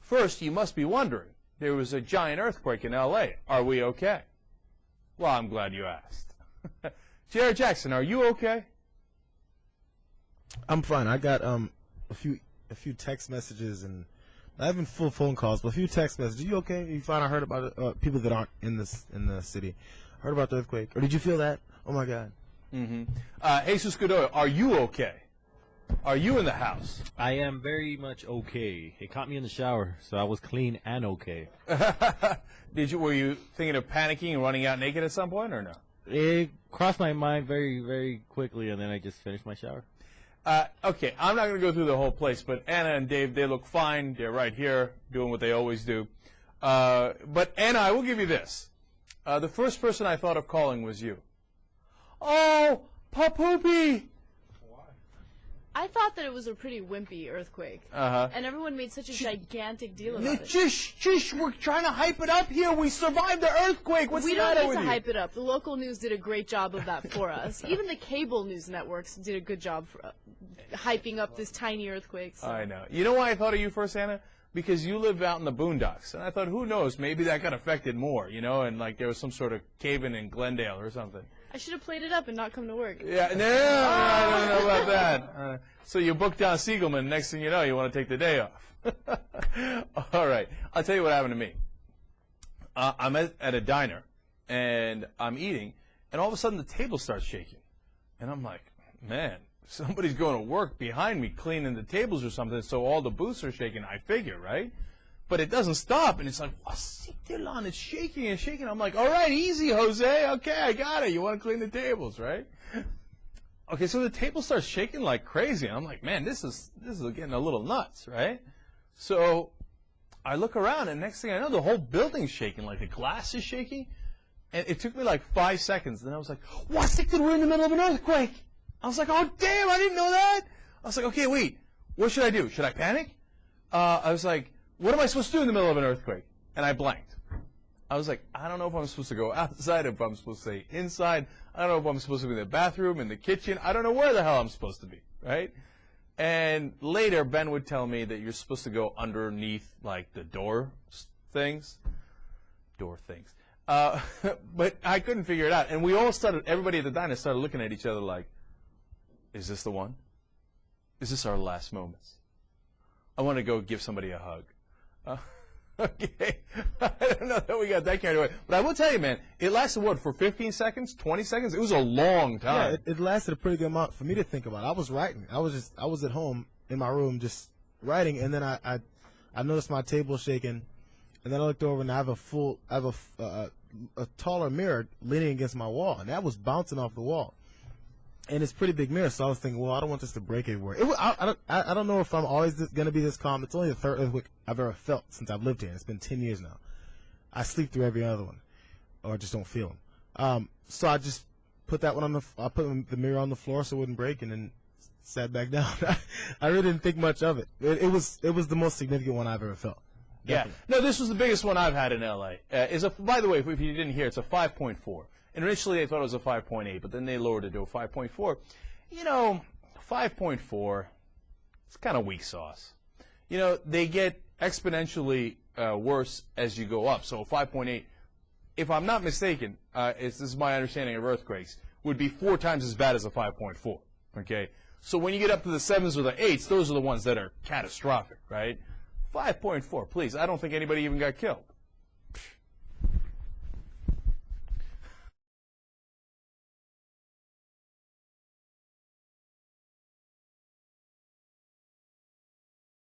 First, you must be wondering, there was a giant earthquake in L.A. Are we okay? Well, I'm glad you asked. Jared Jackson, are you okay? I'm fine. I got a few text messages and not even full phone calls, but a few text messages. You okay? You fine? I heard about it. People that aren't in the city heard about the earthquake. Or did you feel that? Oh my God. Jesus Godoy, are you okay? Are you in the house? I am very much okay. It caught me in the shower, so I was clean and okay. Were you thinking of panicking and running out naked at some point, or no? It crossed my mind very, very quickly, and then I just finished my shower. Okay, I'm not going to go through the whole place, but Anna and Dave, they look fine. They're right here doing what they always do. But Anna, I will give you this. The first person I thought of calling was you. Oh, Papoopy! I thought that it was a pretty wimpy earthquake. And everyone made such a gigantic deal about it. Just, we're trying to hype it up here. We survived the earthquake. What's the matter with you? We don't need to hype it up. The local news did a great job of that for us. Even the cable news networks did a good job for, hyping up this tiny earthquake. So. I know. You know why I thought of you first, Anna? Because you live out in the boondocks. And I thought, who knows, maybe that got affected more, you know, and like there was some sort of cave-in in Glendale or something. I should have played it up and not come to work. Yeah, no, I don't know about that. So you book Don Siegelman, next thing you know, you want to take the day off. All right, I'll tell you what happened to me. I'm at a diner, and I'm eating, and all of a sudden the table starts shaking. And I'm like, man, somebody's going to work behind me cleaning the tables or something, so all the booths are shaking, I figure, right? But it doesn't stop, and it's like, Dylan, it's shaking and shaking. I'm like, all right, easy, Jose. Okay, I got it. You want to clean the tables, right? Okay, so the table starts shaking like crazy. I'm like, man, this is getting a little nuts, right? So I look around, and next thing I know, the whole building's shaking. Like the glass is shaking, and it took me like 5 seconds. Then I was like, what's it? We're in the middle of an earthquake. I was like, oh damn, I didn't know that. I was like, okay, wait, what should I do? Should I panic? I was like, what am I supposed to do in the middle of an earthquake? And I blanked. I was like, I don't know if I'm supposed to go outside, if I'm supposed to stay inside. I don't know if I'm supposed to be in the bathroom, in the kitchen. I don't know where the hell I'm supposed to be, right? And later, Ben would tell me that you're supposed to go underneath, like, the door things. But I couldn't figure it out. And we all started, everybody at the diner started looking at each other like, is this the one? Is this our last moments? I want to go give somebody a hug. Okay, I don't know that we got that carried away. But I will tell you, man, it lasted, what, for 15 seconds, 20 seconds? It was a long time. Yeah, it lasted a pretty good amount for me to think about. I was writing. I was at home in my room just writing, and then I noticed my table shaking, and then I looked over, and I have a taller mirror leaning against my wall, and that was bouncing off the wall. And it's a pretty big mirror, so I was thinking, well, I don't want this to break everywhere. I don't know if I'm always going to be this calm. It's only the third earthquake I've ever felt since I've lived here. It's been 10 years now. I sleep through every other one, or just don't feel them. So I just put that one I put the mirror on the floor so it wouldn't break, and then sat back down. I really didn't think much of it. It was the most significant one I've ever felt. Definitely. Yeah. No, this was the biggest one I've had in L.A. By the way, if you didn't hear, it's a 5.4. And initially they thought it was a 5.8, but then they lowered it to a 5.4. You know, 5.4, it's kind of weak sauce. You know, they get exponentially worse as you go up. So 5.8, if I'm not mistaken, this is my understanding of earthquakes, would be 4 times as bad as a 5.4. Okay? So when you get up to the 7s or the 8s, those are the ones that are catastrophic, right? 5.4, please. I don't think anybody even got killed.